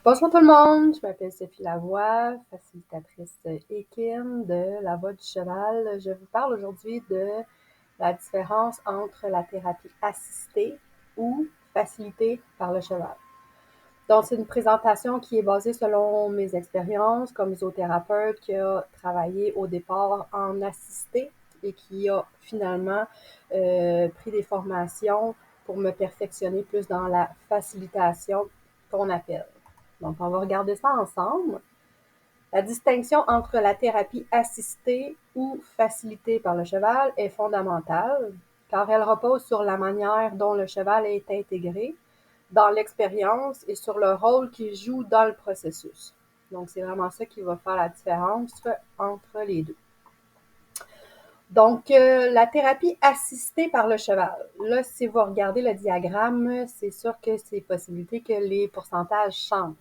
Bonjour tout le monde, je m'appelle Sophie Lavoie, facilitatrice équine de La Voix du Cheval. Je vous parle aujourd'hui de la différence entre la thérapie assistée ou facilitée par le cheval. Donc, c'est une présentation qui est basée selon mes expériences comme zoothérapeute qui a travaillé au départ en assisté et qui a finalement pris des formations pour me perfectionner plus dans la facilitation qu'on appelle. Donc, on va regarder ça ensemble. La distinction entre la thérapie assistée ou facilitée par le cheval est fondamentale car elle repose sur la manière dont le cheval est intégré dans l'expérience et sur le rôle qu'il joue dans le processus. Donc, c'est vraiment ça qui va faire la différence entre les deux. Donc, la thérapie assistée par le cheval. Là, si vous regardez le diagramme, c'est sûr que c'est possibilité que les pourcentages changent.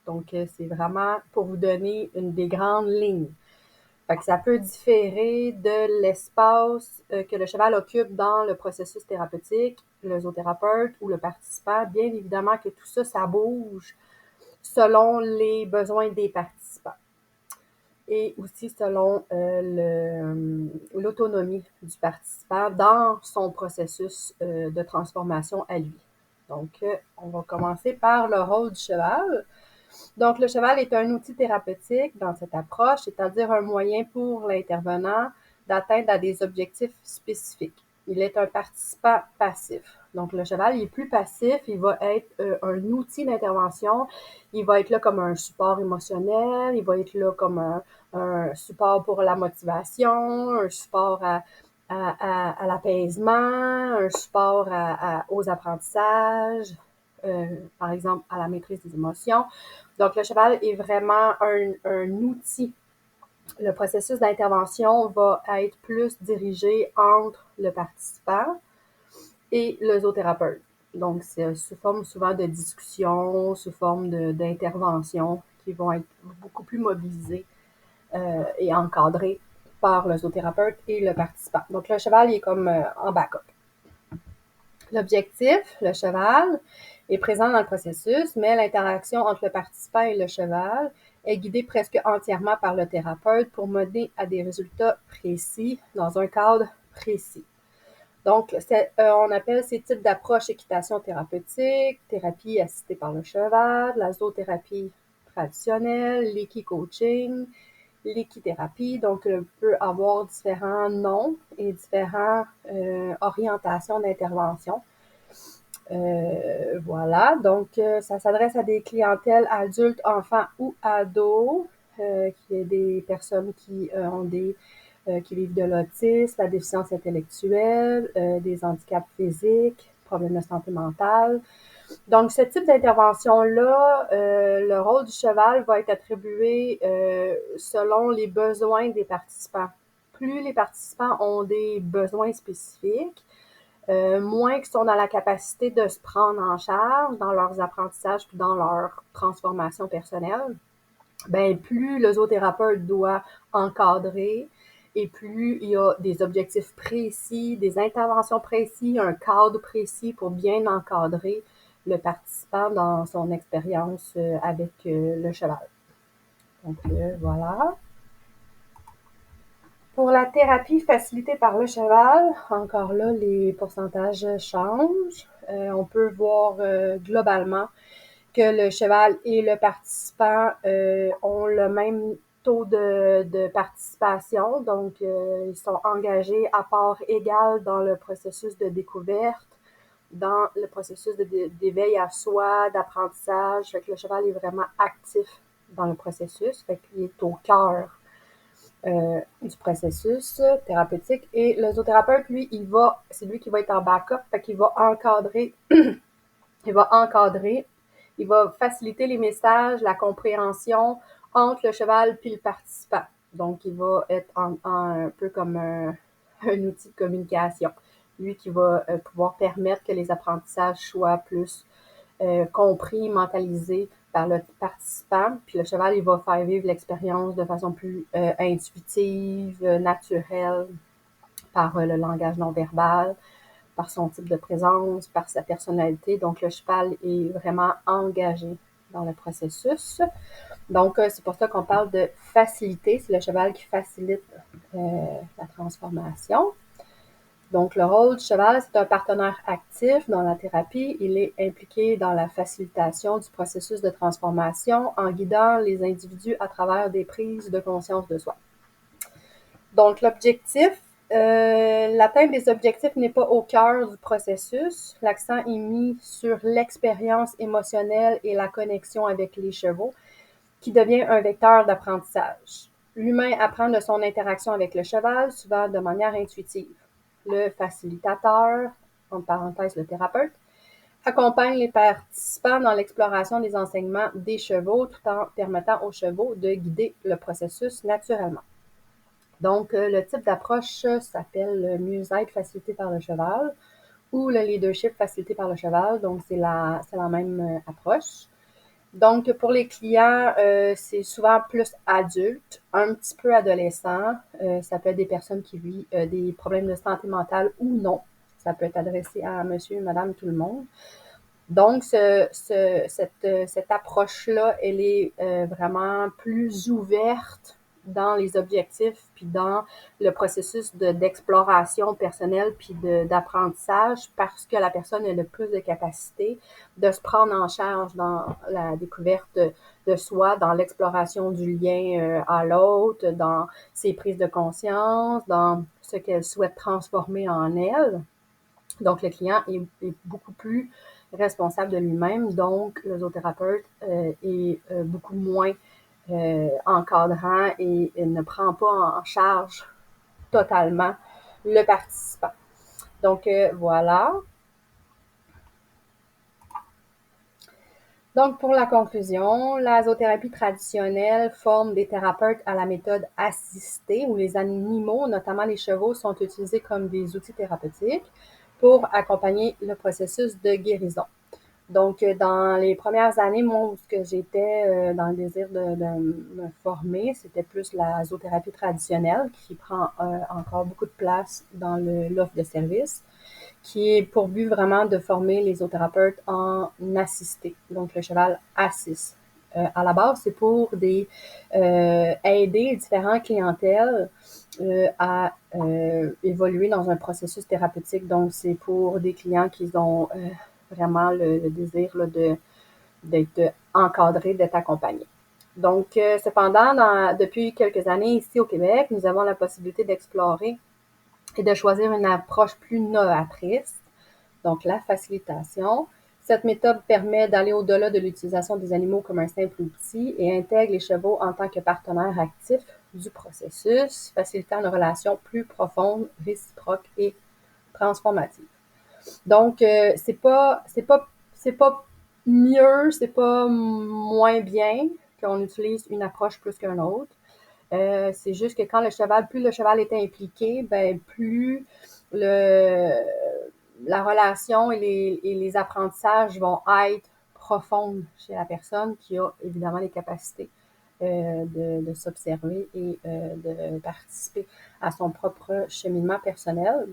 Donc, c'est vraiment pour vous donner des grandes lignes. Fait que ça peut différer de l'espace que le cheval occupe dans le processus thérapeutique, le zoothérapeute ou le participant. Bien évidemment que tout ça, ça bouge selon les besoins des participants et aussi selon l'autonomie du participant dans son processus de transformation à lui. Donc, on va commencer par le rôle du cheval. Donc, le cheval est un outil thérapeutique dans cette approche, c'est-à-dire un moyen pour l'intervenant d'atteindre à des objectifs spécifiques. Il est un participant passif. Donc, le cheval, il est plus passif, il va être un outil d'intervention, il va être là comme un support émotionnel, il va être là comme un support pour la motivation, un support à l'apaisement, un support aux apprentissages, par exemple à la maîtrise des émotions. Donc, le cheval est vraiment un outil. Le processus d'intervention va être plus dirigé entre le participant et le zoothérapeute. Donc, c'est sous forme souvent de discussion, sous forme d'intervention qui vont être beaucoup plus mobilisées et encadrées par le zoothérapeute et le participant. Donc, le cheval il est comme en backup. L'objectif, le cheval, est présent dans le processus, mais l'interaction entre le participant et le cheval est guidée presque entièrement par le thérapeute pour mener à des résultats précis dans un cadre précis. Donc, on appelle ces types d'approches équitation thérapeutique, thérapie assistée par le cheval, la zoothérapie traditionnelle, l'équicoaching, l'équithérapie. Donc, on peut avoir différents noms et différentes orientations d'intervention. Voilà, donc ça s'adresse à des clientèles adultes, enfants ou ados, qui est des personnes qui qui vivent de l'autisme, la déficience intellectuelle, des handicaps physiques, problèmes de santé mentale. Donc, ce type d'intervention-là, le rôle du cheval va être attribué selon les besoins des participants. Plus les participants ont des besoins spécifiques, moins qu'ils sont dans la capacité de se prendre en charge dans leurs apprentissages puis dans leur transformation personnelle, ben plus le zoothérapeute doit encadrer et plus il y a des objectifs précis, des interventions précises, un cadre précis pour bien encadrer le participant dans son expérience avec le cheval. Donc voilà. Pour la thérapie facilitée par le cheval, encore là, les pourcentages changent. On peut voir globalement que le cheval et le participant ont le même taux de participation, donc ils sont engagés à part égale dans le processus de découverte, dans le processus d'éveil à soi, d'apprentissage. Fait que le cheval est vraiment actif dans le processus, fait qu'il est au cœur du processus thérapeutique. Et le zoothérapeute, lui, c'est lui qui va être en backup, fait qu'il va encadrer, il va faciliter les messages, la compréhension entre le cheval puis le participant. Donc, il va être un peu comme un outil de communication. Lui qui va pouvoir permettre que les apprentissages soient plus compris, mentalisés par le participant. Puis le cheval, il va faire vivre l'expérience de façon plus intuitive, naturelle, par le langage non verbal, par son type de présence, par sa personnalité. Donc, le cheval est vraiment engagé dans le processus. Donc, c'est pour ça qu'on parle de facilité. C'est le cheval qui facilite la transformation. Donc, le rôle du cheval, c'est un partenaire actif dans la thérapie. Il est impliqué dans la facilitation du processus de transformation en guidant les individus à travers des prises de conscience de soi. Donc, l'objectif, l'atteinte des objectifs n'est pas au cœur du processus. L'accent est mis sur l'expérience émotionnelle et la connexion avec les chevaux, qui devient un vecteur d'apprentissage. L'humain apprend de son interaction avec le cheval, souvent de manière intuitive. Le facilitateur, entre parenthèses le thérapeute, accompagne les participants dans l'exploration des enseignements des chevaux tout en permettant aux chevaux de guider le processus naturellement. Donc, le type d'approche s'appelle le mieux-être facilité par le cheval ou le leadership facilité par le cheval. Donc, c'est la même approche. Donc, pour les clients, c'est souvent plus adultes, un petit peu adolescents. Ça peut être des personnes qui vivent des problèmes de santé mentale ou non. Ça peut être adressé à monsieur, madame, tout le monde. Donc, cette approche-là, elle est vraiment plus ouverte dans les objectifs, puis dans le processus d'exploration personnelle, puis d'apprentissage, parce que la personne a le plus de capacité de se prendre en charge dans la découverte de soi, dans l'exploration du lien à l'autre, dans ses prises de conscience, dans ce qu'elle souhaite transformer en elle. Donc, le client est beaucoup plus responsable de lui-même. Donc, le zoothérapeute est beaucoup moins encadrant et ne prend pas en charge totalement le participant. Donc, voilà. Donc, pour la conclusion, la zoothérapie traditionnelle forme des thérapeutes à la méthode assistée où les animaux, notamment les chevaux, sont utilisés comme des outils thérapeutiques pour accompagner le processus de guérison. Donc, dans les premières années, moi, où j'étais dans le désir de me former, c'était plus la zoothérapie traditionnelle qui prend encore beaucoup de place dans l'offre de service, qui est pour but vraiment de former les zoothérapeutes en assisté, donc le cheval assiste. À la base, c'est pour aider différentes clientèles à évoluer dans un processus thérapeutique. Donc, c'est pour des clients qui ont vraiment le désir là, d'être encadrés, d'être accompagnés. Donc, cependant, depuis quelques années ici au Québec, nous avons la possibilité d'explorer et de choisir une approche plus novatrice, donc la facilitation. Cette méthode permet d'aller au-delà de l'utilisation des animaux comme un simple outil et intègre les chevaux en tant que partenaires actifs du processus, facilitant une relation plus profonde, réciproque et transformative. Donc, c'est pas mieux, c'est pas moins bien qu'on utilise une approche plus qu'une autre. C'est juste que quand plus le cheval est impliqué, ben plus la relation et les apprentissages vont être profonds chez la personne qui a évidemment les capacités de s'observer et de participer à son propre cheminement personnel.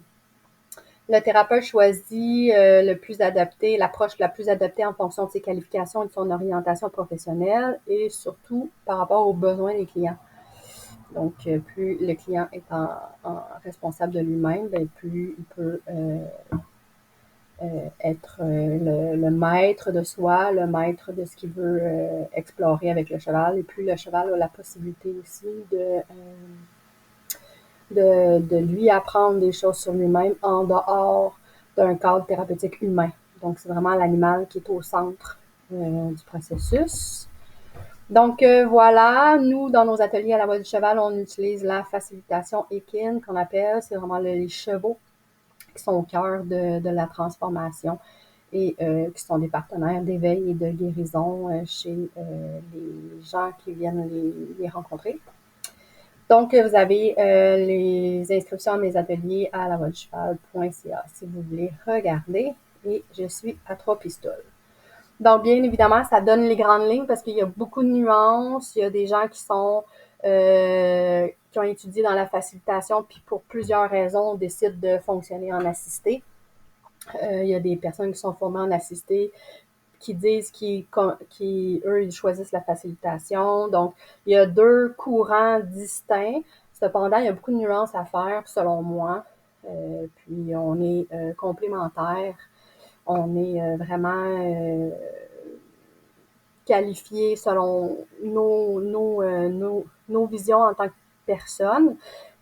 Le thérapeute choisit l'approche la plus adaptée en fonction de ses qualifications et de son orientation professionnelle et surtout par rapport aux besoins des clients. Donc, plus le client est responsable de lui-même, ben, plus il peut être le maître de soi, le maître de ce qu'il veut explorer avec le cheval. Et plus le cheval a la possibilité aussi de lui apprendre des choses sur lui-même en dehors d'un cadre thérapeutique humain. Donc, c'est vraiment l'animal qui est au centre du processus. Donc, voilà, nous, dans nos ateliers à la voie du cheval, on utilise la facilitation équine qu'on appelle, c'est vraiment les chevaux qui sont au cœur de la transformation et qui sont des partenaires d'éveil et de guérison chez les gens qui viennent les rencontrer. Donc, vous avez les inscriptions à mes ateliers à lavoieducheval.ca si vous voulez regarder. Et je suis à 3 pistoles. Donc, bien évidemment, ça donne les grandes lignes parce qu'il y a beaucoup de nuances. Il y a des gens qui ont étudié dans la facilitation, puis pour plusieurs raisons, décident de fonctionner en assisté. Il y a des personnes qui sont formées en assisté, qui disent eux, ils choisissent la facilitation. Donc, il y a deux courants distincts. Cependant, il y a beaucoup de nuances à faire, selon moi. Puis, on est complémentaires. On est vraiment qualifiés selon nos visions en tant que personne.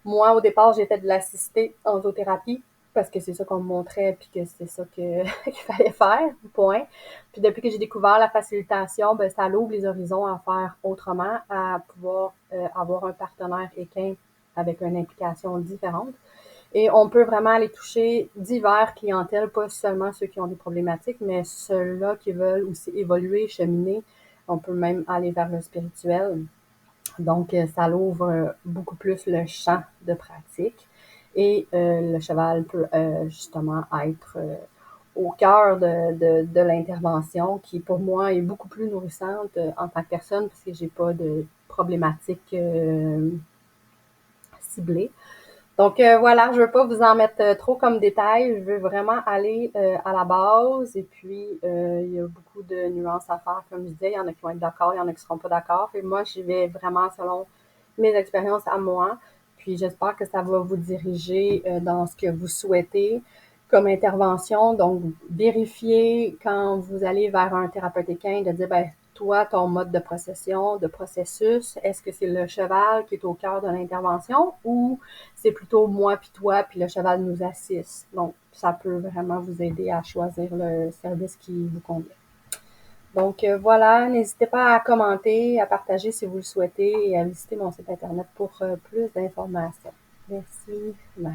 Moi, au départ, j'ai fait de l'assisté en zoothérapie parce que c'est ça qu'on me montrait puis que c'est ça qu'il fallait faire, point. Puis depuis que j'ai découvert la facilitation, ben, ça l'ouvre les horizons à faire autrement, à pouvoir avoir un partenaire équin avec une implication différente. Et on peut vraiment aller toucher divers clientèles, pas seulement ceux qui ont des problématiques, mais ceux-là qui veulent aussi évoluer, cheminer. On peut même aller vers le spirituel. Donc, ça l'ouvre beaucoup plus le champ de pratique. Et le cheval peut justement être au cœur de l'intervention, qui pour moi est beaucoup plus nourrissante en tant que personne, parce que j'ai pas de problématiques ciblées. Donc voilà, je veux pas vous en mettre trop comme détail. Je veux vraiment aller à la base. Et puis, il y a beaucoup de nuances à faire. Comme je disais, il y en a qui vont être d'accord, il y en a qui seront pas d'accord. Et moi, j'y vais vraiment selon mes expériences à moi. Puis j'espère que ça va vous diriger dans ce que vous souhaitez comme intervention. Donc, vérifiez quand vous allez vers un thérapeute équin de dire, ben, toi, ton mode de procession, de processus, est-ce que c'est le cheval qui est au cœur de l'intervention ou c'est plutôt moi puis toi, puis le cheval nous assiste. Donc, ça peut vraiment vous aider à choisir le service qui vous convient. Donc, voilà, n'hésitez pas à commenter, à partager si vous le souhaitez et à visiter mon site internet pour plus d'informations. Merci. Bye.